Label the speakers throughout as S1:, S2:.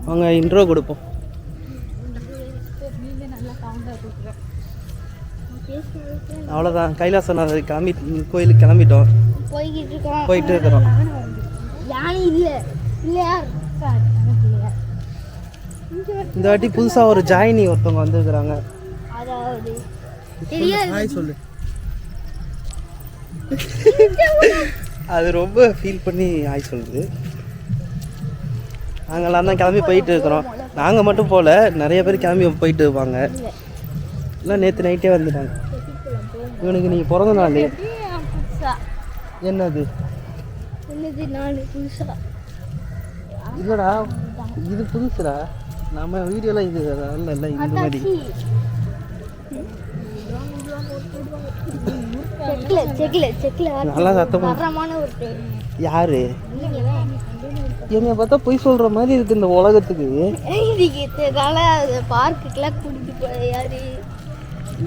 S1: அவங்க இன்ட்ரோ கொடுப்போம். அவ்வளோதான், கைலாசநாதர் கோயிலுக்கு கிளம்பிட்டோம், போயிட்டு இருக்கிறோம். இந்த வாட்டி புதுசாக ஒரு ஜாயினி ஒருத்தவங்க வந்துருக்குறாங்க. சொல்லு. அது ரொம்ப ஃபீல் பண்ணி ஆய் சொல்லுது. நாங்கள்லாம் தான் கிளம்பி போயிட்டு இருக்கிறோம். நாங்கள் மட்டும் போகல, நிறைய பேர் கிளம்பி போயிட்டு இருப்பாங்க. இல்லை நேற்று நைட்டே வந்துட்டாங்க. இவனுக்கு நீங்கள் பிறந்த நாள் என்னது? இல்லைடா, இது புதுசுடா. நம்ம வீடியோலாம் இது இல்லை இல்லை இந்த மாதிரி. நல்லா சத்தமா. யாரு என்னைய பார்த்தா பொய் சொல்ற மாதிரி இருக்கு இந்த உலகத்துக்கு.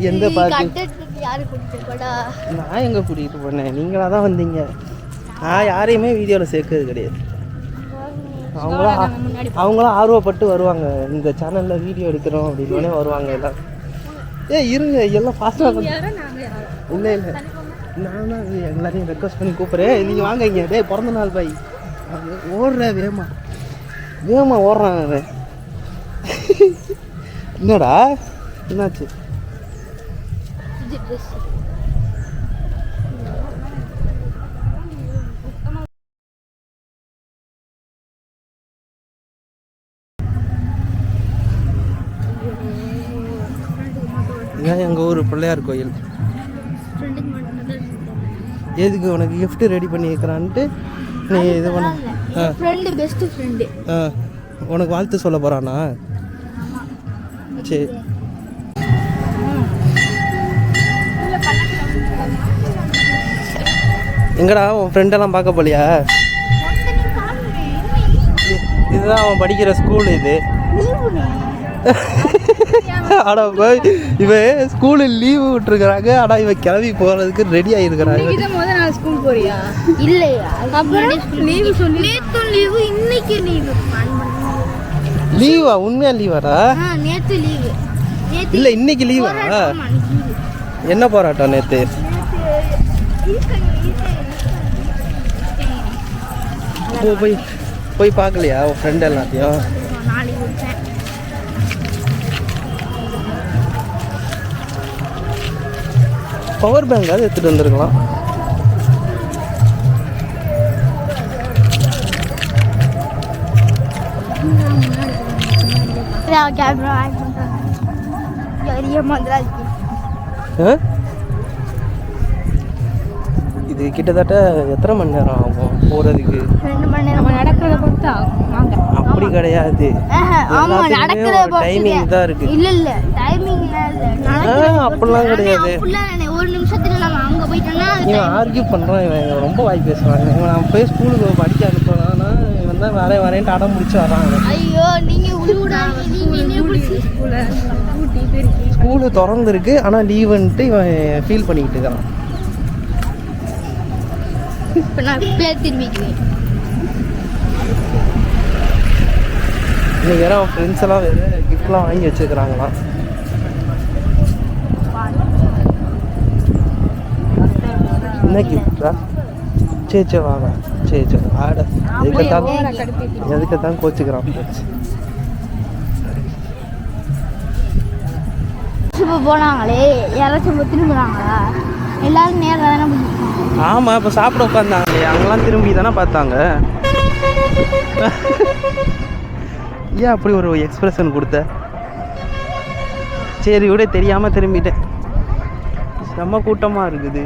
S1: எந்த பார்க்கு? நான் எங்க கூட்டிகிட்டு போனேன்? நீங்களா தான் வந்தீங்க. நான் யாரையுமே வீடியோவில் சேர்க்கறது கிடையாது. அவங்களாம் ஆர்வப்பட்டு வருவாங்க, இந்த சேனலில் வீடியோ எடுக்கிறோம் அப்படின்னு வருவாங்க எல்லாம். இருங்க எல்லாம் ஃபாஸ்ட்டாக. இல்லை இல்லை, நான் தான் எல்லாரையும் ரெக்வஸ்ட் பண்ணி கூப்பிட்றேன். நீங்கள் வாங்க இங்கே. டே பிறந்த நாள் பாய். ஓடுற வேகமா ஓடுறான் அவன். என்னடா என்னாச்சு? இதான் எங்கள் ஊர் பிள்ளையார் கோயில். எதுக்கு உனக்கு கிஃப்ட் ரெடி பண்ணி வைக்கிறான்ட்டு நீ இது பண்ண? உனக்கு வாழ்த்து சொல்ல போகிறானா? சரி. எங்கடா உன் ஃப்ரெண்டெல்லாம் பார்க்க போலியா? இதுதான் அவன் படிக்கிற ஸ்கூல். இது ஆனா இவன் ஸ்கூலு லீவு விட்டுருக்குறாங்க. ஆனா இவன் கிளம்பி போறதுக்கு ரெடி ஆகிருக்கிறாங்க. லீவா? உண்மையா லீவாடா? இல்ல இன்னைக்கு லீவா? என்ன போராட்டம் நேத்து? போய் பார்க்கலையா உன் ஃப்ரெண்ட் எல்லாத்தையும்? பவர் பேங்க் அது எடுத்துகிட்டு வந்துருக்கலாம். இது கிட்டத்தட்ட எத்தனை மணி நேரம் ஆகும் போகிறதுக்கு?
S2: 2 மணி நேரம். நடக்கிறத பொறுத்து ஆகும்.
S1: அப்படி கிடையாது, டைமிங் தான் இருக்கு.
S2: இல்ல டைமிங்
S1: அப்படிலாம் கிடையாது.
S2: ஒரு நிமிஷத்துல நம்ம அங்க போயிட்டோம்னா
S1: இவன் ஆர்கியூ பண்றான். இவன் ரொம்ப வாய் பேசுறான். நான் போய் ஸ்கூலுக்கு படிக்க அனுப்பலாம்னா இவன் தான் வரேன்ட்டு அடம் முடிச்சு வராங்க.
S2: ஐயோ நீங்க
S1: ஸ்கூலு திறந்துருக்கு ஆனா லீவுன்ட்டு இவன் ஃபீல் பண்ணிக்கிட்டு இருக்கான்.
S2: இப்போ நான் திரும்பிக்குவேன்.
S1: இன்னைக்கு வேற அவன் ஃப்ரெண்ட்ஸ் எல்லாம் வேறு கிஃப்ட்லாம் வாங்கி வச்சுருக்கிறாங்களாம். என்ன கிஃப்டா? சரி வாங்க. சரி ஆட எதுக்கத்தான் கோச்சுக்கிறான்.
S2: போனாங்களே யாராச்சும் திரும்புறாங்களா? எல்லாரும் நேரம் தானே பிடிக்கும்.
S1: ஆமாம், இப்போ சாப்பிட உட்காந்தாங்களே அங்கெல்லாம் திரும்பி தானே பார்த்தாங்க. ஏன் அப்படி ஒரு எக்ஸ்பிரஷன் கொடுத்த? சரி விட, தெரியாமல் திரும்பிட்டேன். செம்ம கூட்டமாக இருக்குது.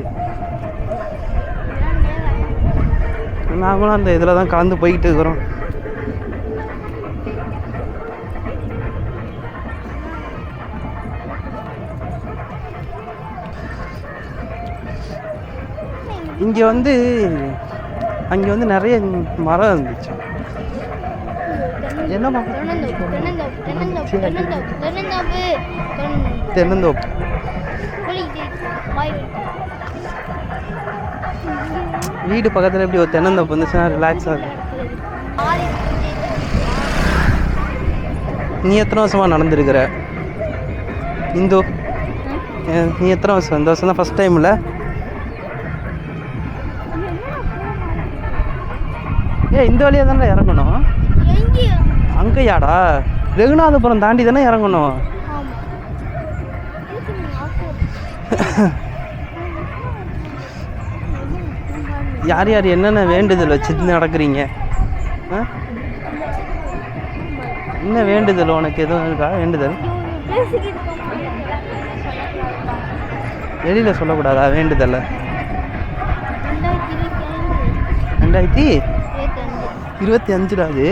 S1: நாங்களும் அந்த இதில் தான் கலந்து போய்கிட்டு இருக்கிறோம். இங்கே வந்து அங்கே வந்து நிறைய மரம் இருந்துச்சு. என்ன மரம்? தென்னந்தோப்பு. வீடு பக்கத்தில் எப்படி ஒரு தென்னந்தோப்பு வந்துச்சுன்னா ரிலாக்ஸாக இருக்கும். நீ எத்தனை வருஷமாக நடந்துருக்கிற இந்து? நீ எத்தனை வருஷம்? இந்த வருஷம் தான் ஃபஸ்ட் டைமில்? இந்த வழியாக தானே இறங்கணும்? அங்கேயாடா? ரெகுநாதபுரம் தாண்டி தானே இறங்கணும். யார் யார் என்னென்ன வேண்டுதல் வச்சு நடக்கிறீங்க? என்ன வேண்டுதல் உனக்கு எதுவும் இருக்கா? வேண்டுதல் வெளியில் சொல்லக்கூடாதா வேண்டுதல்? 2025 அது.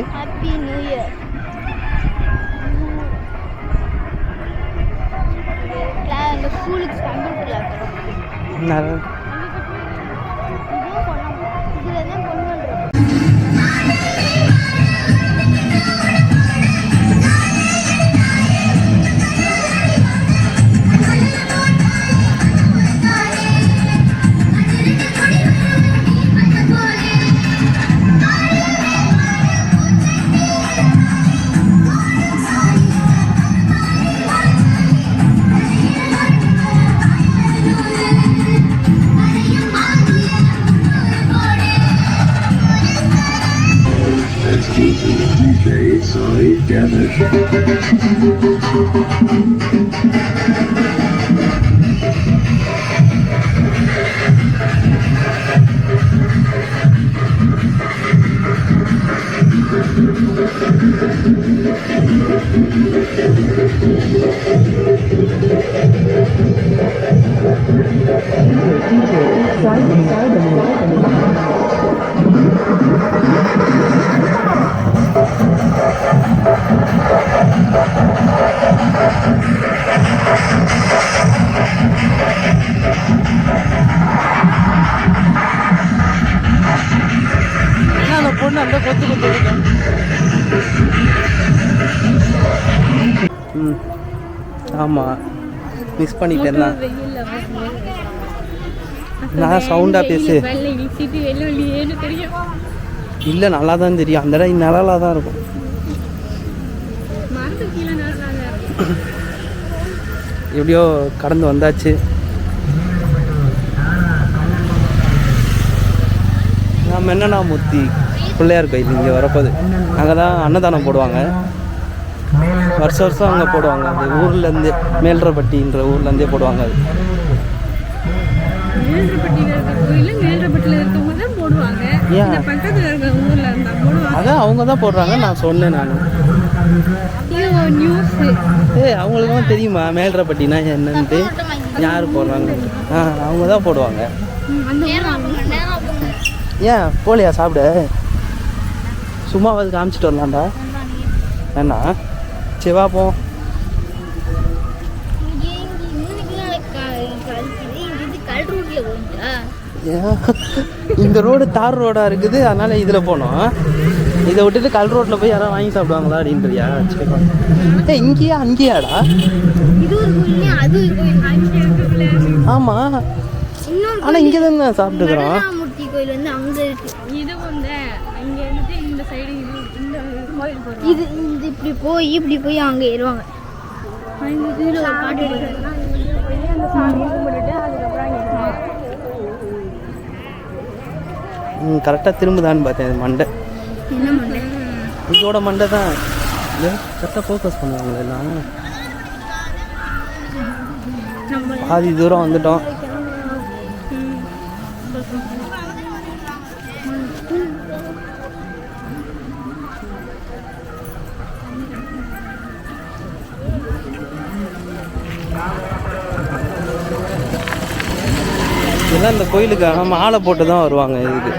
S1: பொண்ணு அந்த கொத்து கொத்து இருக்கேன். ஆமாம், மிஸ் பண்ணிட்டேன்னா நான் சவுண்டாக பேசு. இல்லை, நல்லா தான் தெரியும். அந்த இடம் நிழலாக தான் இருக்கும். எப்படியோ கடந்து வந்தாச்சு. நான் மென்னனாமூர்த்தி பிள்ளையார் கோயில் இங்கே வரப்போது. அங்கே தான் அன்னதானம் போடுவாங்க. வருஷம் வருஷம் அங்கே போடுவாங்க. அந்த ஊர்லேருந்தே, மேல்றப்பட்டின்ற ஊர்லேருந்தே போடுவாங்க. அது அதான் அவங்க தான் போடுறாங்க. நான் சொன்னேன். நான் அவங்களுக்குலாம் தெரியுமா மேல்றப்பட்டினா என்னன்ட்டு, யார் போடுறாங்க? அவங்க தான் போடுவாங்க. ஏன் போலியா சாப்பிட? சும்மாவது காமிச்சிட்டு வரலாம்டா. என்ன செவா போ. இந்த ரோடு தார் ரோடாக இருக்குது, அதனால் இதில் போனோம். இதை விட்டுட்டு கல் ரோட்டில் போய் யாராவது வாங்கி சாப்பிடுவாங்களா அப்படின்றியா? சரி, இங்கேயா அங்கேயாடா? ஆமாம், ஆனால் இங்கே தானே சாப்பிட்டுக்கிறோம்.
S2: இது இப்படி போய் அங்கே ஏறுவாங்க.
S1: கரெக்டாக திரும்புதான்னு பார்த்தேன். மண்டை இதோட மண்டை தான். கரெக்டாக ஃபோக்கஸ் பண்ணுவாங்களே எல்லாம். பாதி தூரம் வந்துட்டோம். இதெல்லாம் இந்த கோயிலுக்காக மாலை போட்டு தான் வருவாங்க. இதுக்கு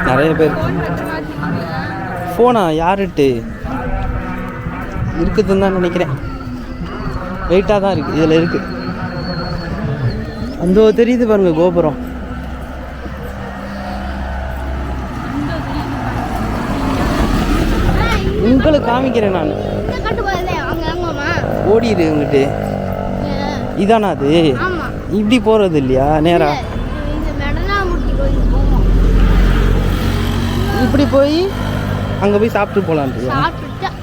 S1: நிறைய பேர். ஃபோனா யாருட்டு இருக்குதுன்னு தான் நினைக்கிறேன். வெயிட்டாக தான் இருக்குது. இதில் இருக்குது. அந்த தெரியுது பாருங்க கோபுரம். உங்களுக்கு காமிக்கிறேன் நான். ஓடிடு இங்கிட்டு. இதானா அது? இப்படி போகிறது இல்லையா நேரா? இப்படி போய் அங்கே போய் சாப்பிட்டு போகலான்ட்டு.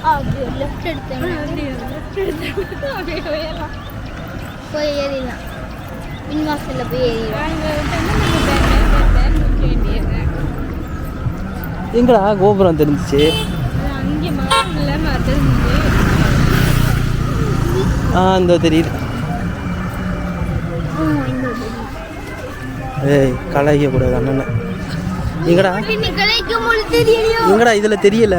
S2: அப்படியே லெஃப்ட் எடுத்தேன் போய் ஏறிடலாம் மின்வாசலில் போய் ஏறிடலாம்
S1: எங்கடா கோபுரம் தெரிஞ்சிச்சு இந்த தெரியுது ஏய் கலாய்க்க கூடாது அண்ணன் எங்கடா எங்கடா இதுல தெரியல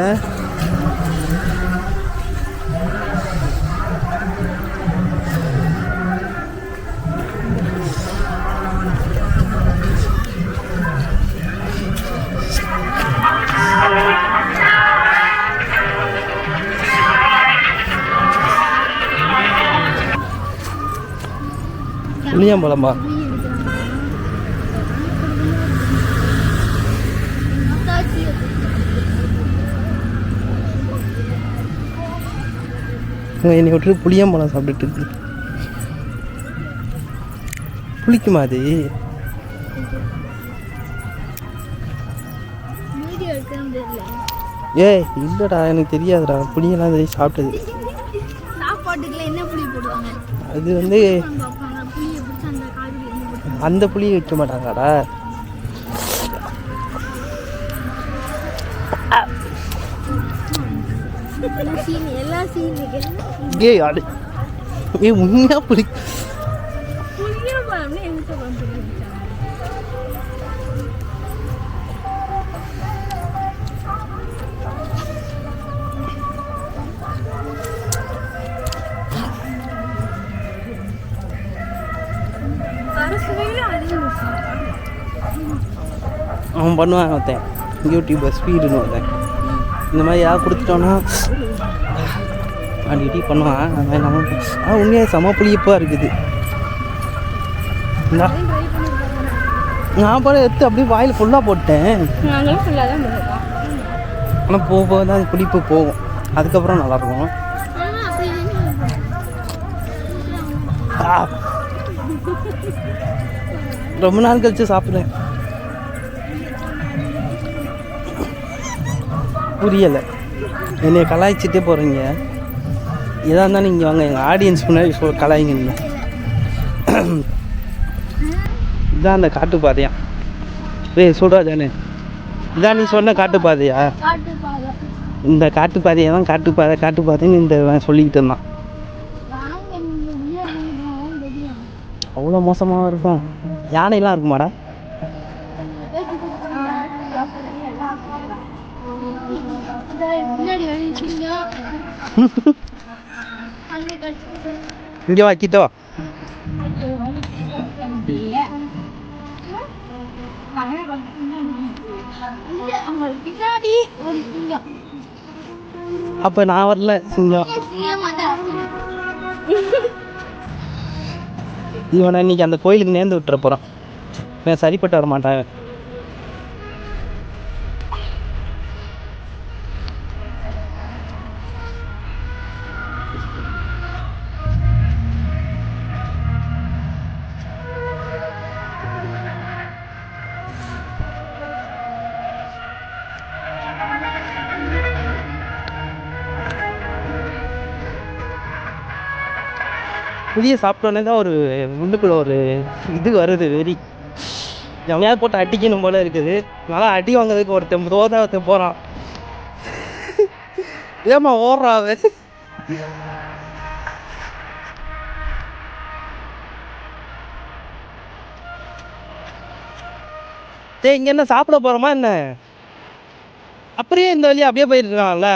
S1: புளியம்பழமா என்னை விட்டு புளியம்பழம் சாப்பிட்டுட்டு இருக்கு புளிக்குமா அது ஏய் இல்லைடா எனக்கு தெரியாதுடா புளியெல்லாம் தெரியும் சாப்பிட்டது அது வந்து அந்த புளியை வைக்க மாட்டாங்கடா ஏய் அடு ஏய் உண்மையா புளி அவன் பண்ணுவான் ஒருத்தன் யூடியூபர் ஸ்பீடுன்னு ஒருத்தன் இந்த மாதிரி யார் கொடுத்துட்டோன்னா அடி பண்ணுவான் அந்த மாதிரி நம்ம உண்மையாக செம புளியப்பாக இருக்குது நான் பாட எடுத்து அப்படியே வாயில் ஃபுல்லாக போட்டேன் ஆனால் போக போக தான் அது புளிப்பு போகும் அதுக்கப்புறம் நல்லாயிருக்கும் ரொம்ப நாள் கழிச்சு சாப்பிட்றேன் புரியலை என்னை கலாய்ச்சிட்டே போகிறீங்க எதாக இருந்தாலும் நீங்கள் வாங்க எங்கள் ஆடியன்ஸ் முன்னாடி கலாய்ங்க நீங்கள் இதான் அந்த காட்டு பாதையா சொல்கிறா தானே இதான் நீ சொன்ன காட்டு பாதையா இந்த காட்டு பாதையை தான் காட்டு பாதைன்னு இந்த சொல்லிக்கிட்டு இருந்தான் அவ்வளோ மோசமாக இருக்கும் யானைலாம் இருக்குமாடா இங்கே வாக்கிட்டோ அப்போ நான் வரல சிங்கம் இவனை இன்னைக்கு அந்த கோயிலுக்கு நேர்ந்து விட்டுற போகிறான் இவன் சரிப்பட்டு வர மாட்டான் புளிய சாப்பிட்டோன்னே தான் ஒரு உள்ளுக்குள்ள ஒரு இது வருது வெறி எவனையாவது போட்டு அடிக்கணும் போல இருக்குது நல்லா அடி வாங்கிறதுக்கு ஒருத்தன் ஒருத்தன் போகிறான் ஏமா ஓடுறாவே இங்கே என்ன சாப்பிட போகிறோமா என்ன அப்படியே இந்த வழியாக அப்படியே போயிருக்கான்ல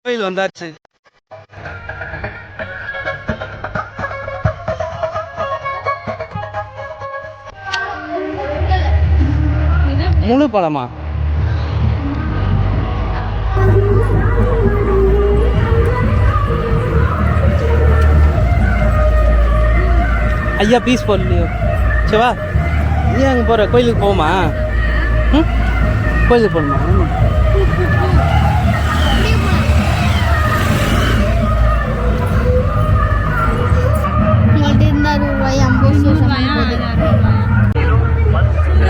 S1: கோயில் வந்தாச்சு முழு பழமா ஐயா பீஸ் போடலையோ சரிவா ஏன் அங்கே போகிற கோயிலுக்கு போமா ம் கோயிலுக்கு போகணுமா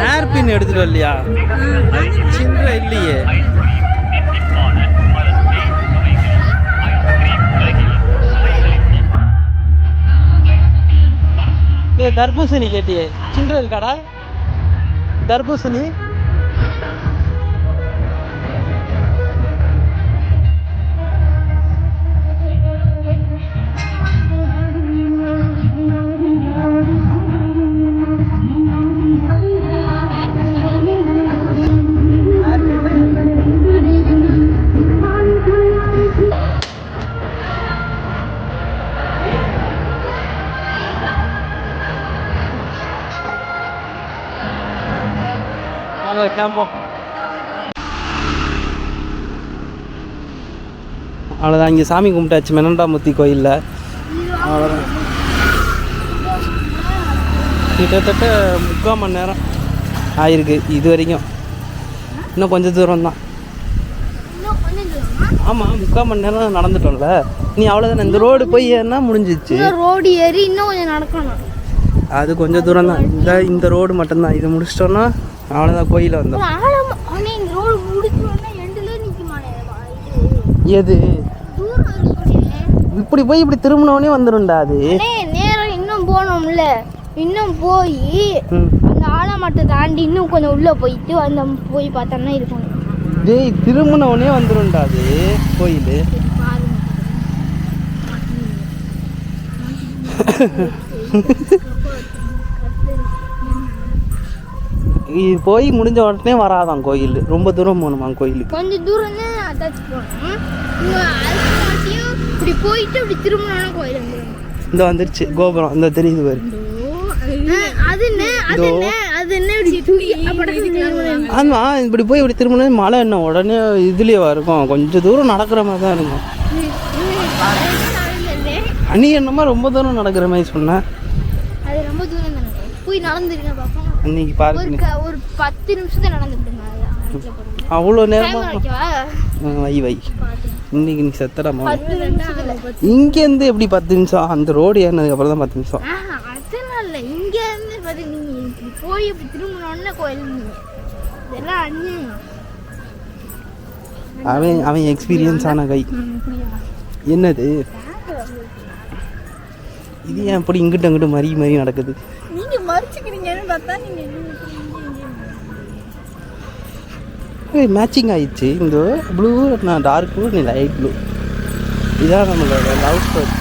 S1: ஹேர் பின் எடுத்துட்டு வரலையா சில்லற இல்லையே தர்பூசணி கேட்டியே சில்லற இருக்காடா தர்பூசணி அவ்வளோதான் இங்கே சாமி கும்பிட்டாச்சு மெனண்டாமுத்தி கோயிலில் அவ்வளோதான் கிட்டத்தட்ட 3/4 மணி நேரம் ஆயிருக்கு இது வரைக்கும் இன்னும் கொஞ்சம் தூரம் தான் ஆமாம் 3/4 மணி நேரம் நடந்துட்டோம்ல நீ அவ்வளோதானே இந்த ரோடு போய் ஏன்னா முடிஞ்சிச்சு
S2: ரோடு ஏறி இன்னும் கொஞ்சம் நடக்கணும்
S1: அது கொஞ்சம் தூரம் தான் இந்த ரோடு மட்டும்தான் இது முடிச்சிட்டோன்னா அவ்வளோதான் கோயிலில் வந்தோம் எது இப்படி போய் இப்படி திரும்பினோடனே வந்துடும்டா அது
S2: நேரம் இன்னும் போனோம்ல இன்னும் போய் அந்த ஆலமட்டை தாண்டி இன்னும் கொஞ்சம் உள்ள போயிட்டு அந்த போய் பார்த்தோம்னா இருக்கணும்
S1: டேய் திரும்பினோடனே வந்துடும்டா அது கோயில் இது போய் முடிஞ்ச உடனே வராதான் கோயில் ரொம்ப தூரம் போகணுமா கோயிலுக்கு
S2: கொஞ்சம் தூரம் தான் அட்டாச் போகணும் இப்படி போயிட்டு இப்படி திரும்பினோன்னா கோயில் வந்துடும்
S1: இந்த வந்துருச்சு கோபுரம் இந்த தெரியுது பாரு ஆமா இப்படி போய் இப்படி திரும்பினா மழை என்ன உடனே இதுலயே இருக்கும் கொஞ்சம் தூரம் நடக்கிற மாதிரி தான் இருக்கும் நீ என்னமா ரொம்ப தூரம் நடக்கிற மாதிரி சொன்ன
S2: அது ரொம்ப தூரம் தானே போய் நடந்துருக்கேன் பாப்போம்
S1: அன்னைக்கு பாருங்க
S2: ஒரு 10 நிமிஷத்துல நடந்துட்டேன்
S1: அவ்வளோ நேரமா வை இன்னைக்கு நீ செத்தடாமா இங்கேருந்து எப்படி 10 நிமிஷம் அந்த ரோடு ஏறினதுக்கு அப்புறம் தான் 10 நிமிஷம்
S2: அதெல்லாம் இல்லை இங்க இருந்து நீங்க போய் இப்படி திரும்பினோடனே கோயில் இதெல்லாம் அநியாயம்
S1: அவன் எக்ஸ்பீரியன்ஸ் ஆன கை என்னது இது ஏன் அப்படி இங்கிட்ட அங்கிட்ட மறி நடக்குது
S2: நீங்க மறிச்சுக்கிறீங்கன்னு பார்த்தா நீங்க
S1: மேட்சிங் ஆயிடுச்சு இந்த ப்ளூ நான் டார்க் ப்ளூ நீ லைட் ப்ளூ இதான் நம்மளோட லவ் ஸ்டோரி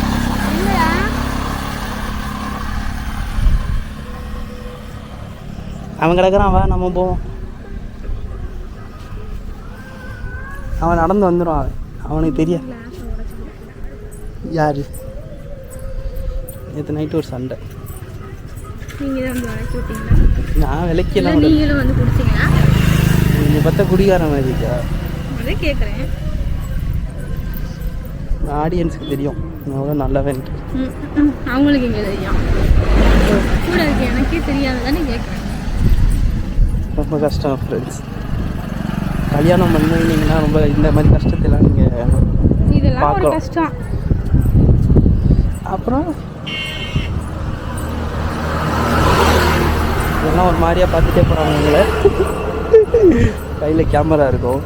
S1: அவன் கிடக்குறான் வா நம்ம போவோம் அவன் நடந்து வந்துடும் அவனுக்கு தெரிய யாரு நேற்று நைட்டு ஒரு சண்டை நான் விலைக்கெல்லாம்
S2: நீங்களும் வந்து குடிச்சிங்களா
S1: நீ பார்த்தா குடிகார மாதிரி இருக்கா
S2: அதே கேட்குறேன்
S1: ஆடியன்ஸுக்கு தெரியும் நான் அவ்வளோ நல்லவன்
S2: அவங்களுக்கு இங்கே தெரியும் கூட இருக்கு எனக்கே தெரியாதுதானே கேட்குறேன்
S1: ரொம்ப கஷ்டம் ஃப்ரெண்ட்ஸ் கல்யாணம் பண்ணிங்கன்னா ரொம்ப இந்த மாதிரி கஷ்டத்தெல்லாம் நீங்கள்
S2: இதெல்லாம் ஒரு கஷ்டம்
S1: அப்புறம் இதெல்லாம் ஒரு மாதிரியாக பார்த்துட்டே போகிறாங்க உங்களை கையில் கேமரா இருக்கும்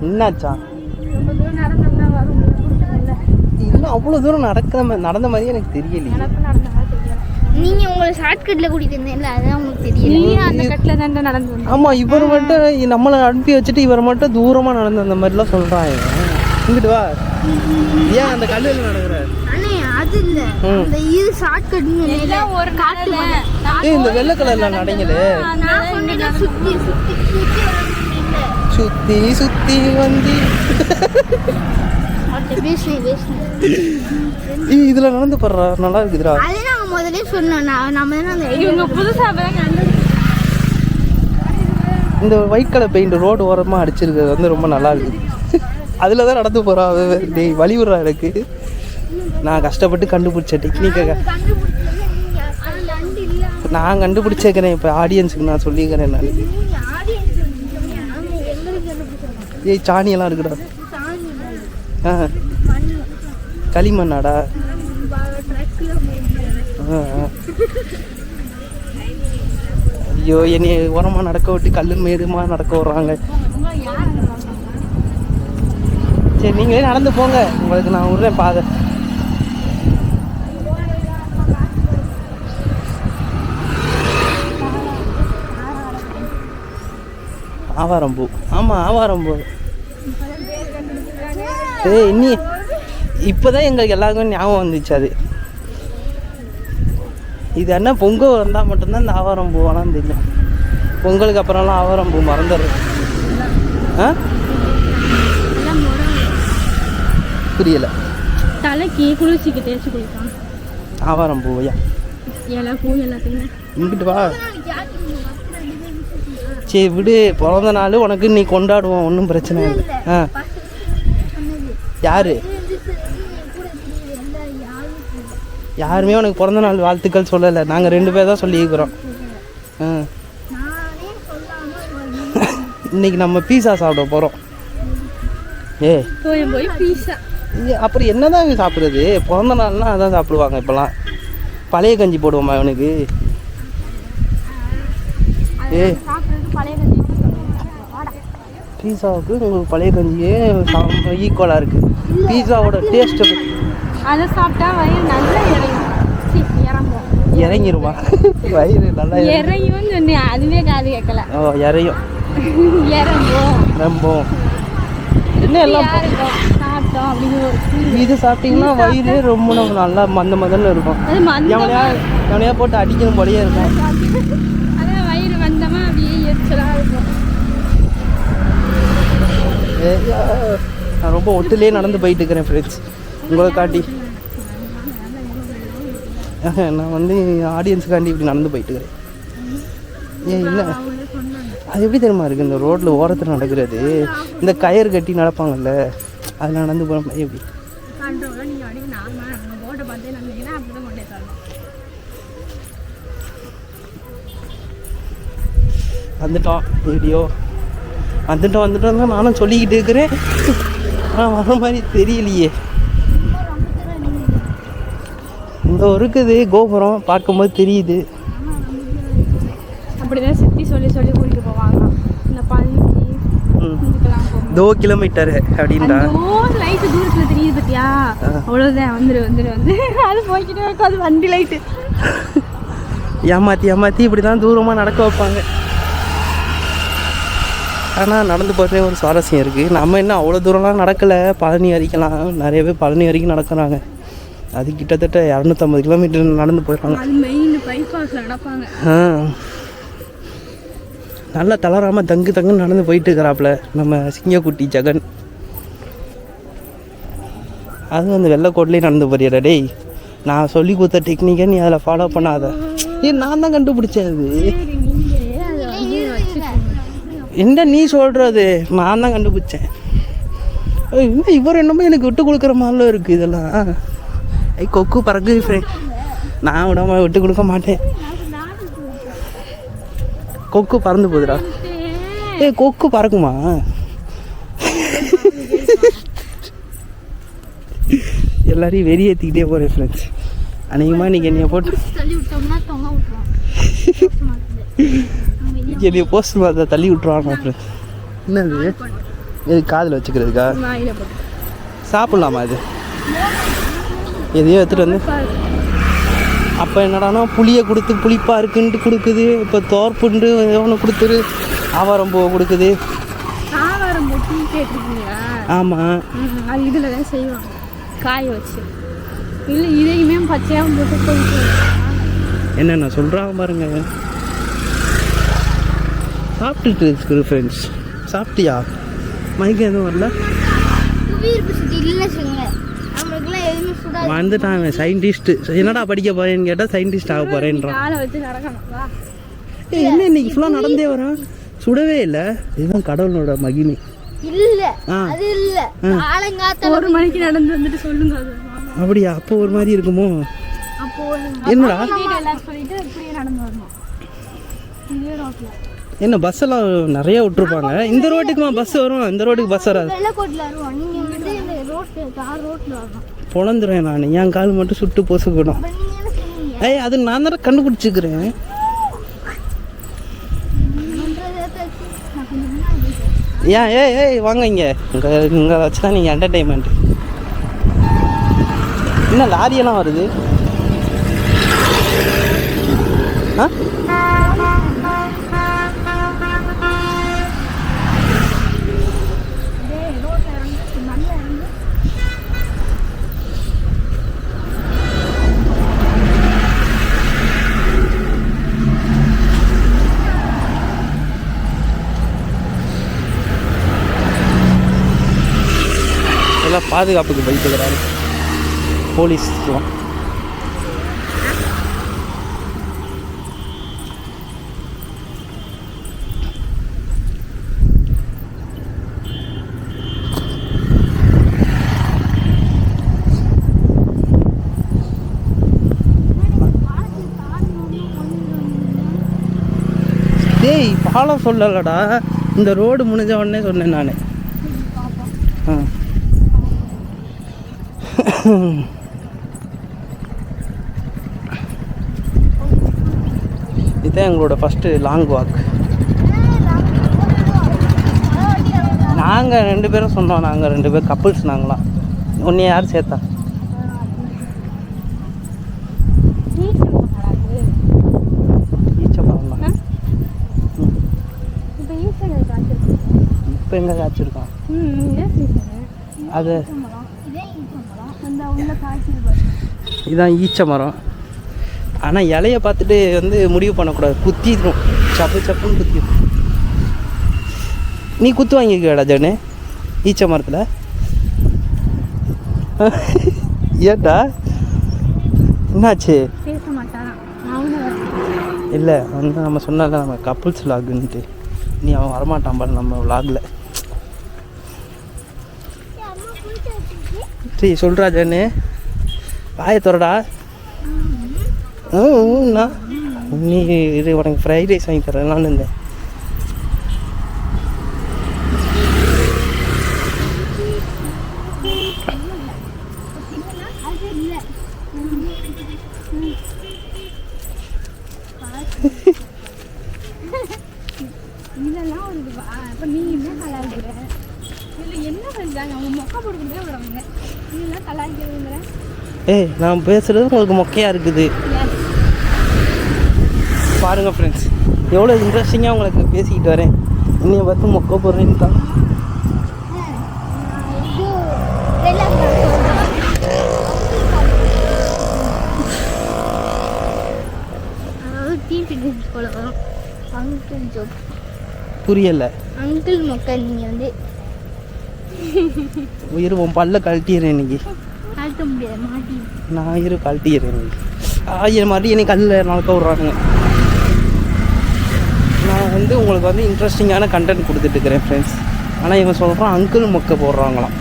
S1: என்னாச்சா இன்னும் அவ்வளோ தூரம் நடந்த மாதிரியே எனக்கு தெரியலையே
S2: நீங்க உங்களை ஷார்ட்கட்ல கூட்டிட்டு இருந்தேன்ல அதான் உங்களுக்கு தெரியல அந்த கட்ல தான் நடந்து வந்தேன்
S1: ஆமா இவர் மட்டும் நம்மளை அனுப்பி வச்சுட்டு இவர் மட்டும் தூரமா நடந்து அந்த மாதிரிலாம் சொல்றாங்க இங்கிட்டு வா ஏன் அந்த கல்லுல நடக்கிற
S2: அண்ணே அது இல்ல இந்த இது ஷார்ட்கட்னு ஒரு காட்டுல
S1: இந்த வெள்ளை கலர்ல நடைங்களே
S2: நான் சொன்னேன் சுத்தி
S1: சுத்தி சுத்தி வந்து இதுல நடந்து போடுறா நல்லா இருக்குதுடா.
S2: அதே நாங்க முதல்ல சொன்னோம் நம்ம தான் இவங்க புதுசா
S1: இந்த ஒயிட் கலர் பெயிண்ட் ரோடு ஓரமாக அடிச்சிருக்கிறது வந்து ரொம்ப நல்லா இருக்குது. அதில் தான் நடந்து போகிறான். டேய் வழி விடுறா எனக்கு. நான் கஷ்டப்பட்டு கண்டுபிடிச்ச டெக்னிக்கை நான் கண்டுபிடிச்சேக்கிறேன். இப்போ ஆடியன்ஸுக்கு நான் சொல்லிக்கிறேன். நான் ஏய் சாணியெல்லாம் இருக்குடா. ஆ களிமண்ணாடா. ஐயோ என்னை உரமாக நடக்க விட்டு கல்லு மேடுமா நடக்க விட்றாங்க. சரி நீங்களே நடந்து போங்க, உங்களுக்கு நான் விட்றேன் பாதை. ஆவாரம்பூ. ஆமாம் ஆவாரம்பூ. ஏய் இன்னி இப்போதான் எங்களுக்கு எல்லாருக்கும் ஞாபகம் வந்துச்சு. அது இது என்ன பொங்கல் வந்தால் மட்டும்தான் இந்த ஆவாரம்பூ வேணாம் தெரியும். பொங்கலுக்கு அப்புறம்லாம் ஆவாரம்பூ மறந்துடுறது. ஆ புரியலை.
S2: தலைக்கு குளிர்ச்சிக்கு தேய்ச்சி குளிப்பான்
S1: ஆவாரம்பூவையா?
S2: பூ எல்லாத்தையுமே
S1: இங்கிட்டு வா. சரி விடு, பிறந்த நாள் உனக்கு நீ கொண்டாடுவோம், ஒன்றும் பிரச்சனை இல்லை. ஆ யாரு யாருமே உனக்கு பிறந்த நாள் வாழ்த்துக்கள் சொல்லலை. நாங்கள் 2 பேர் தான் சொல்லியிருக்கிறோம். ஆ இன்னைக்கு நம்ம பீஸா சாப்பிட போகிறோம்.
S2: போய் பீஸா
S1: அப்புறம் என்ன தான் சாப்பிட்றது? பிறந்த நாள்னா அதான் சாப்பிடுவாங்க. இப்போலாம் பழைய கஞ்சி போடுவோம்மா அவனுக்கு. பீஸாவுக்கு உங்களுக்கு பழைய கஞ்சியே ஈக்குவலாக இருக்குது. பீஸாவோட டேஸ்ட்டு
S2: அதை சாப்பிட்டா வயிறு நல்லா
S1: இறங்கிருமா? வயிறு நல்லா
S2: இறங்கியும் சொன்னேன், அதுவே காது கேட்கல.
S1: ஓ இறையும் ரொம்ப என்ன எல்லாம்
S2: சாப்பிட்டோம் அப்படின்னு
S1: இது சாப்பிட்டீங்கன்னா வயிறு ரொம்ப நம்ம நல்லா மந்த மதன்னு இருக்கும். எவனையா போட்டு அடிக்கணும் போலயே இருக்கும்.
S2: அதான் வயிறு வந்தமா அப்படியே எரிச்சலாக இருக்கும்.
S1: நான் ரொம்ப ஒட்டுலேயே நடந்து போயிட்டு இருக்கிறேன் ஃப்ரெண்ட்ஸ், உங்களை காட்டி. நான் வந்து ஆடியன்ஸுக்காண்டி இப்படி நடந்து போயிட்டு இருக்கிறேன். இல்லை அது எப்படி தெரியுமா இருக்குது? இந்த ரோட்டில் ஓரத்தில் நடக்கிறது, இந்த கயிறு கட்டி நடப்பாங்கல்ல, அதில் நடந்து போகிற எப்படி வந்துட்டோம். வீடியோ வந்துட்டோம் தான் நானும் சொல்லிக்கிட்டு இருக்கிறேன். ஆனால் வர மாதிரி தெரியலையே. இந்த இருக்குது கோபுரம் பார்க்கும்போது தெரியுது.
S2: அப்படிதான் சுற்றி சொல்லி கூட்டிட்டு போவாங்க. இந்த 15
S1: கிலோமீட்டர் அப்படின்டா
S2: லைட்டு தூரத்தில் தெரியுது பத்தியா? அவ்வளோதான். வந்துரு அது போய்கிட்டே இருக்கும். அது வண்டி லைட்டு
S1: ஏமாற்றி இப்படி தான் தூரமாக நடக்க வைப்பாங்க. ஆனால் நடந்து போகிறதே ஒரு சுவாரஸ்யம் இருக்குது. நம்ம என்ன அவ்வளோ தூரம்லாம் நடக்கலை. பழனி வரைக்கலாம் நிறைய பேர் பழனி வரைக்கும் நடக்கிறாங்க. அது கிட்டத்தட்ட 250 கிலோமீட்டர் நடந்து போயிடுறாங்க. நல்லா தளராமல் தங்குன்னு நடந்து போயிட்டு இருக்கிறாப்புல நம்ம சிங்கக்குட்டி ஜெகன். அதுவும் அந்த வெள்ளைக்கோட்லேயே நடந்து போறியடா. டேய் நான் சொல்லி கொடுத்த டெக்னிக்கை நீ அதில் ஃபாலோ பண்ணாத. நான் தான் கண்டுபிடிச்சேன். அது என்ன நீ சொல்கிறது? நான் தான் கண்டுபிடிச்சேன். இன்னும் இவர் என்னமோ எனக்கு விட்டு கொடுக்குற மாதிரிலாம் இருக்குது இதெல்லாம். கொக்கு பறக்கு ஃப்ரெண்ட், நான் விடாம விட்டு கொடுக்க மாட்டேன். கொக்கு பறந்து போகுதுடா. கொக்கு பறக்குமா? எல்லாரையும் வெறியேற்றிக்கிட்டே போகிறேன் ஃப்ரெண்ட்ஸ். அநேகமாக இன்றைக்கி என்னைய போட்டு என்னைய போஸ்ட் மாதிரி தள்ளி விட்டுருவாங்க ஃப்ரெண்ட்ஸ். என்னது இது? காதில் வச்சுக்கிறதுக்கா? சாப்பிட்லாமா? அது எதையோ எடுத்துகிட்டு வந்து அப்போ என்னடானா புளியை கொடுத்து புளிப்பாக இருக்குன்ட்டு கொடுக்குது. இப்போ தோற்புண்டு ஏதோ ஒன்று கொடுத்துரு. ஆவாரம்பூ கொடுக்குது.
S2: ஆவாரம்பூ கேட்டிருக்கீங்களா?
S1: ஆமாம்,
S2: அது இதில் தான் செய்வாங்க, காய வச்சு. இல்லை இதையுமே பச்சையாக போட்டு போயிட்டு
S1: என்னென்ன சொல்கிறாங்க பாருங்க. சாப்பிட்டுட்டு இருக்கு ஃப்ரெண்ட்ஸ். சாப்பிட்டியா? மைக்கு எதுவும் வரல? வந்துட்டான் சயின்டிஸ்ட். என்னடா படிக்க போறேன்னு கேட்டால் சயின்டிஸ்ட் ஆக போறேன்றான். என்ன இன்னைக்கு ஃபுல்லாக நடந்தே வரான், சுடவே இல்லை. இதுதான் கடவுளோட மகிமை.
S2: இல்ல அது இல்ல காலங்காத்தால 1 மணிக்கு நடந்து வந்துட்டு சொல்லுங்க.
S1: அப்படியா? அப்போ ஒரு மாதிரி இருக்குமோ?
S2: அப்போ
S1: என்னடா
S2: சொல்லிட்டு இப்படியே நடந்து வரணும். இந்த ரோட்ல
S1: என்ன பஸ் எல்லாம் நிறைய விட்டுருப்பாங்க. இந்த ரோட்டுக்குமா பஸ் வரும்? இந்த ரோட்டுக்கு பஸ் வராது.
S2: வெள்ளக்கோட்ல வருவோம். நீங்க வந்து இந்த ரோட்ல வரணும்.
S1: பொழந்துருவேன் நான். என் கால் மட்டும் சுட்டு பொசுக்கணும். ஏய் அது நான் தான் கண்டுபிடிச்சிக்கிறேன். ஏன் ஏய் வாங்க இங்கே. இங்கே வச்சு தான் நீங்கள் என்டர்டெயின்மெண்ட். என்ன லாரியெல்லாம் வருது? ஆ எல்லாம் பாதுகாப்புக்கு வைக்கிறாரு போலீஸ். டேய் பாலம் சொல்லலடா, இந்த ரோடு முடிஞ்ச உடனே சொன்னேன் நான். இதுதான் எங்களோட ஃபஸ்ட்டு லாங் வாக். நாங்கள் 2 பேரும் சொன்னோம். நாங்கள் 2 பேர் கப்புள்ஸ். நாங்களாம் ஒன்றே யார் சேர்த்தா? ஈச்சப்பழம் தான். இப்போ எங்கே காய்ச்சிருக்கோம் அது? இதுதான் ஈச்ச மரம். ஆனால் இலையை பார்த்துட்டு வந்து முடிவு பண்ணக்கூடாது, குத்திடும். சப்பு சப்புன்னு குத்திடும். நீ குத்து வாங்கிக்கடா ஜனு ஈச்ச மரத்தில். ஏட்டா என்னாச்சு? இல்லை வந்து நம்ம சொன்னால நம்ம கப்புள்ஸ் விலாகுன்ட்டு. நீ அவன் வரமாட்டான் பாரு நம்ம விலாகில். சரி சொல்கிறா ஜனு, வாயை தொடடா. நீ இது உனக்கு ஃப்ரைட் ரைஸ் வாங்கி தரலான்னு இருந்தேன். ஏய் நான் பேசுகிறது உங்களுக்கு மொக்கையாக இருக்குது பாருங்கள் ஃப்ரெண்ட்ஸ். எவ்வளோ இன்ட்ரெஸ்டிங்காக உங்களுக்கு பேசிக்கிட்டு வரேன். என்னைய பார்த்து மொக்க போடுறேன்னு தான். புரியலை.
S2: அங்கிள் மொக்க நீங்கள் வந்து
S1: உயிர் உன் பல்ல கழட்டிடுறேன் இன்னைக்கு.
S2: கழட்ட முடியாது, மாட்டி.
S1: நான் இரு கழட்டிடுறேன் இன்னைக்கு. மறுபடியும் என்னை கல்லில் நடக்க விட்றானுங்க. நான் வந்து உங்களுக்கு வந்து இன்ட்ரெஸ்டிங்கான கண்டென்ட் கொடுத்துட்ருக்கிறேன் ஃப்ரெண்ட்ஸ். ஆனால் இவன் சொல்கிறான் அங்கிள் மொக்க போடுறாங்களாம்.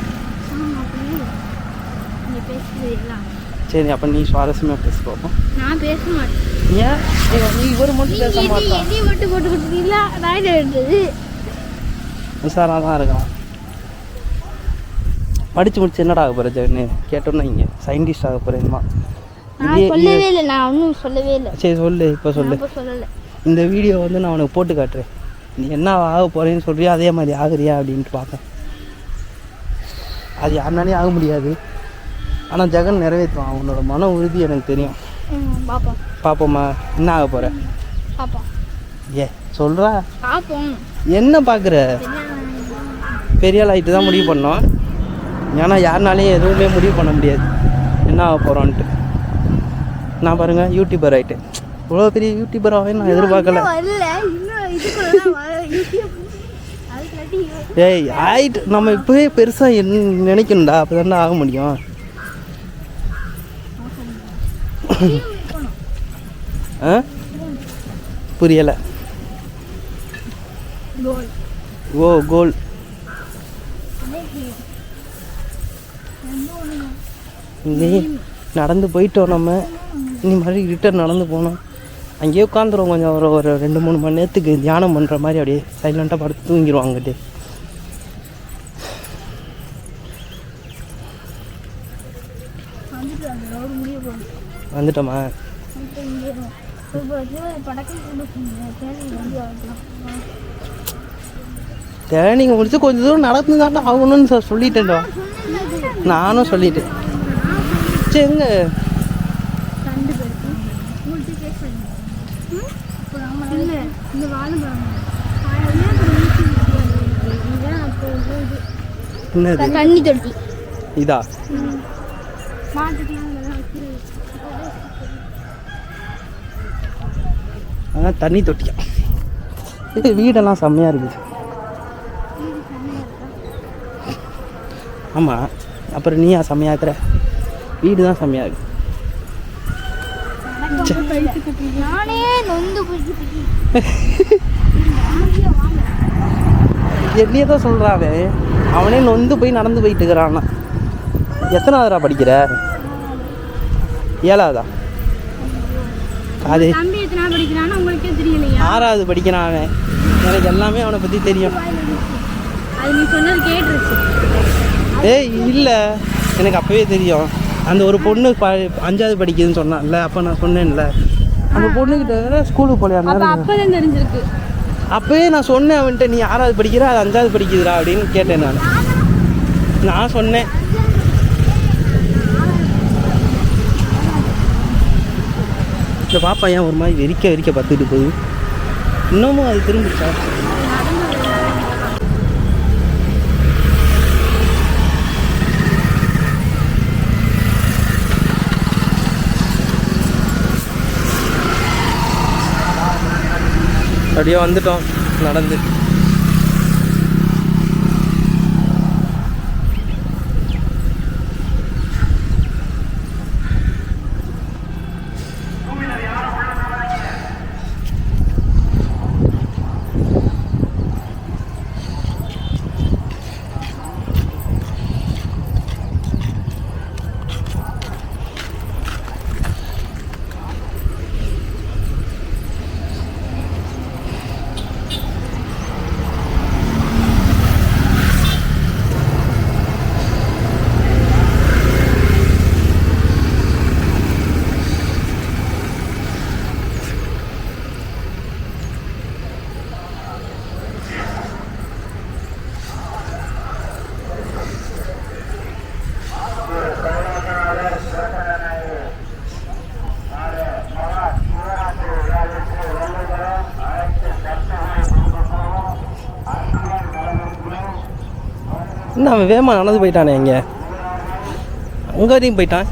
S1: சரி அப்போ நீ சுவாரஸ்யமாக பேச பார்ப்போம்.
S2: நான் பேச மாட்டேன்.
S1: ஏன் நீ இவர் மட்டும் பேச மாட்டான்?
S2: நீ மட்டும் போட்டு கொடுத்தீங்களா? நான் எடுத்தது
S1: உஷாராக தான் இருக்கான். படித்து முடிச்சு என்னடா ஆக போகிற ஜெகன்னு கேட்டோன்னா இங்கே சயின்டிஸ்ட் ஆக போகிறேன்மா.
S2: சொல்லவே இல்லை, நான் ஒன்றும் சொல்லவே இல்லை.
S1: சரி சொல்லு, இப்போ சொல்லு.
S2: சொல்லலை.
S1: இந்த வீடியோ வந்து நான் உனக்கு போட்டு காட்டுறேன். நீ என்ன ஆக போகிறேன்னு சொல்கிறியோ அதே மாதிரி ஆகுறியா அப்படின்ட்டு பார்ப்பேன். அது யாருனாலே ஆக முடியாது. ஆனால் ஜெகன் நிறைவேற்றுவான். அவனோட மன உறுதி எனக்கு தெரியும். பார்ப்போம்மா என்ன ஆக போகிற? ஏ சொல்கிறா என்ன பார்க்குற? பெரிய ஆள் ஆகிட்டு தான் முடிவு பண்ணோம். ஏன்னா யாருனாலையும் எதுவுமே முடிவு பண்ண முடியாது. என்ன ஆக போகிறோன்ட்டு. நான் பாருங்கள் யூடியூபர் ஆகிட்டேன். இவ்வளோ பெரிய யூடியூபர் ஆகவே நான் எதிர்பார்க்கல. ஏய் ஆயிட்டு நம்ம இப்போவே பெருசாக நினைக்கணும்டா, அப்போ தானே ஆக முடியும். ஆ புரியலை. ஓ கோல். நீ நடந்து போயிட்டோம். நம்ம இனி மறுபடியும் ரிட்டர்ன் நடந்து போனோம். அங்கேயே உட்காந்துருவோம் கொஞ்சம். ஒரு 2-3 மணி நேரத்துக்கு தியானம் பண்ணுற மாதிரி அப்படியே சைலண்ட்டாக படுத்து தூங்கிடுவோம் அங்கிட்டே. வந்துட்டோமா? தேனிங்க முடிச்சு கொஞ்சம் தூரம் நடந்து தாண்டா ஆகணும்னு சொல்லிட்டேன்டா. நானும் சொல்லிட்டேன். சரிங்க தண்ணி தொட்டி இதா? அதான் தண்ணி தொட்டியா? இது வீடெல்லாம் செம்மையாக இருக்குது. ஆமாம், அப்புறம் நீயா செம்மையாக்குற? வீடு தான் செம்மையாக இருக்கு. என்னையே தான் சொல்கிறான் அவனே நொந்து போய் நடந்து போயிட்டு இருக்கிறான்னா. எத்தனாவதுரா படிக்கிற? 7ஆவதா? அது 6ஆவது படிக்கிறான் அவன். எனக்கு எல்லாமே அவனை பற்றி தெரியும். ஏய் இல்லை, எனக்கு அப்போவே தெரியும். அந்த ஒரு பொண்ணு 5ஆவது படிக்குதுன்னு சொன்னான்ல, அப்போ நான் சொன்னேன்ல அந்த பொண்ணுக்கிட்ட ஸ்கூலுக்கு போலையா தெரிஞ்சிருக்கு. அப்போவே நான் சொன்னேன் அவன்கிட்ட, நீ 6ஆவது படிக்கிற, அது 5ஆவது படிக்குதுடா அப்படின்னு கேட்டேன். நான் சொன்னேன். இந்த பாப்பா ஏன் ஒரு மாதிரி வெறிக்க பார்த்துட்டு போகுது? இன்னமும் அது திரும்பிச்சா? அப்படியே வந்துட்டோம் நடந்து. இன்னும் அவன் வேகமாக நடந்து போயிட்டானே. இங்கே அங்கே வரையும் போயிட்டான்.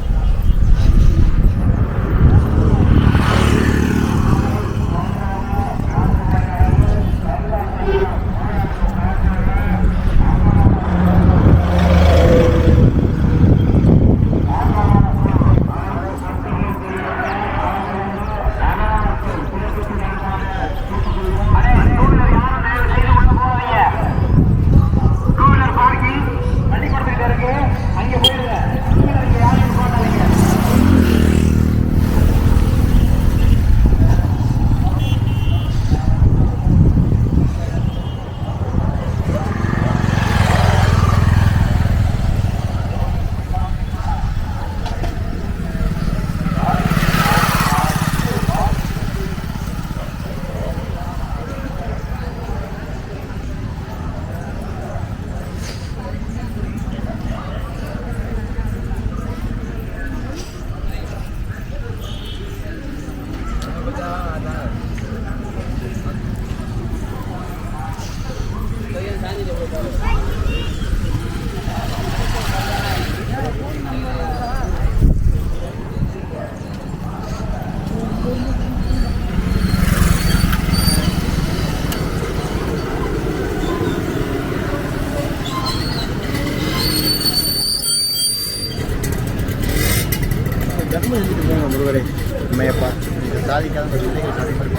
S3: பாதிக்காத அந்த விதைகள் அதே மாதிரி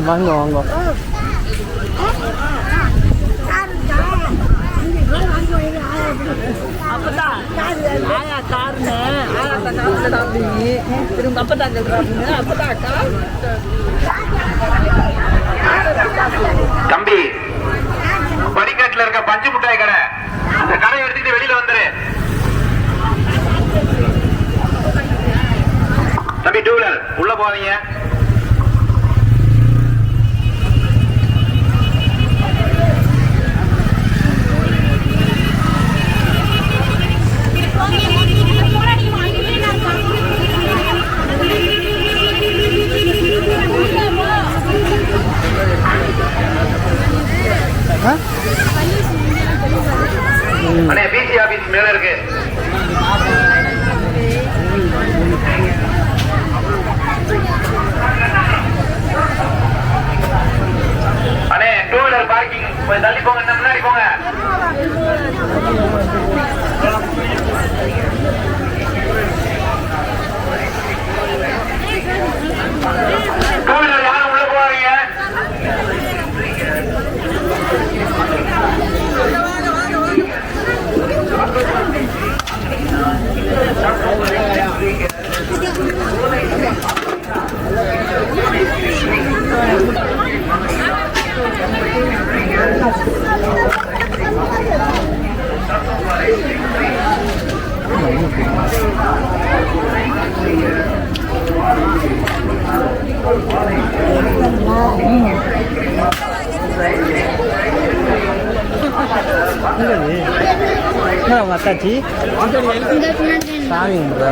S1: வாங்க வாங்க.
S4: தம்பி, படிக்கட்டுல இருக்க பஞ்சு முட்டாய் கடை, அந்த கடை எடுத்துட்டு வெளியில வந்துரு. தம்பி டூ வீலர் உள்ள போவீங்க. அண்ணே பிசி ஆபீஸ் மேல இருக்கு. அண்ணே டூ வீலர் பார்க்கிங் தள்ளி போங்க, முன்னாடி போங்க. டூ வீலர் யாரும் உள்ள போவாங்க.
S1: உங்க அத்தாச்சி சாமி கும்பிட்றா.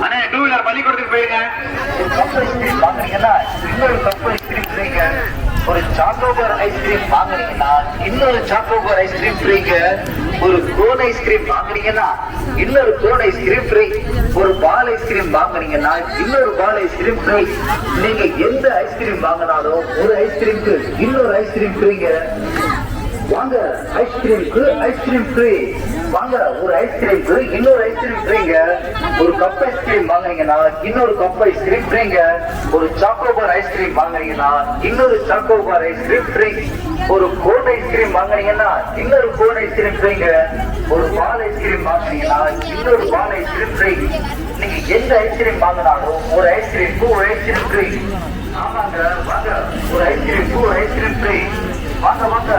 S4: அண்ணே டூ வீலர் பள்ளிக்கூடத்துக்கு போயிருங்க. ஒரு கப் ஐஸ்கிரீம் வாங்குறீங்கன்னா இன்னொரு கப் ஐஸ்கிரீம் ஃப்ரீங்க. ஒரு சாக்கோபார் ஐஸ்கிரீம் வாங்குறீங்கன்னா இன்னொரு சாக்கோபார் ஐஸ்கிரீம் ஃப்ரீங்க. ஒரு கோன் ஐஸ்கிரீம் வாங்குறீங்கன்னா இன்னொரு கோன் ஐஸ்கிரீம் ஃப்ரீ. ஒரு பால் ஐஸ்கிரீம் வாங்குறீங்கன்னா இன்னொரு பால் ஐஸ்கிரீம் ஃப்ரீ. நீங்க எந்த ஐஸ்கிரீம் வாங்கினாலும் ஒரு ஐஸ்கிரீம்க்கு இன்னொரு ஐஸ்கிரீம் ஃப்ரீங்க. வாங்க, ஐஸ்கிரீம்க்கு ஐஸ்கிரீம் ஃப்ரீ. வாங்க, ஒரு ஐஸ்கிரீம்க்கு இன்னொரு ஐஸ்கிரீம் ஃப்ரீங்க. ஒரு கப் ஐஸ்கிரீம் வாங்குறீங்கன்னா இன்னொரு கப் ஐஸ்கிரீம் ஃப்ரீங்க. ஒரு சாக்கோபார் ஐஸ்கிரீம் வாங்குறீங்கன்னா இன்னொரு சாக்கோபார் ஐஸ்கிரீம் ஃப்ரீ. ஒரு கோன் ஐஸ்கிரீம் வாங்குறீங்கன்னா இன்னொரு கோன் ஐஸ்கிரீம் ஃப்ரீங்க. ஒரு பால் ஐஸ்கிரீம் வாங்குறீங்கன்னா இன்னொரு பால் ஐஸ்கிரீம் ஃப்ரீ. நீங்க எந்த ஐஸ்கிரீம் வாங்கினாலும் ஒரு ஐஸ்கிரீம்க்கு ஒரு ஐஸ்கிரீம் ஃப்ரீ. ஆமாங்க, வாங்க, ஒரு ஐஸ்கிரீம்க்கு ஒரு ஐஸ்கிரீம் ஃப்ரீ. வாங்க வாங்க.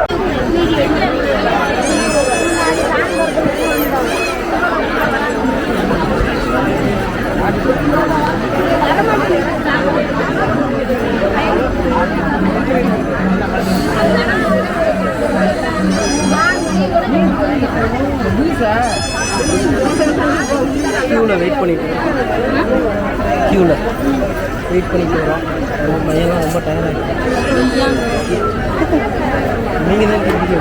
S1: கியூவில் வெயிட் பண்ணிட்டு வரோம். பையன்லாம் ரொம்ப டயர்டாக நீங்கள் தான்
S2: கம்பு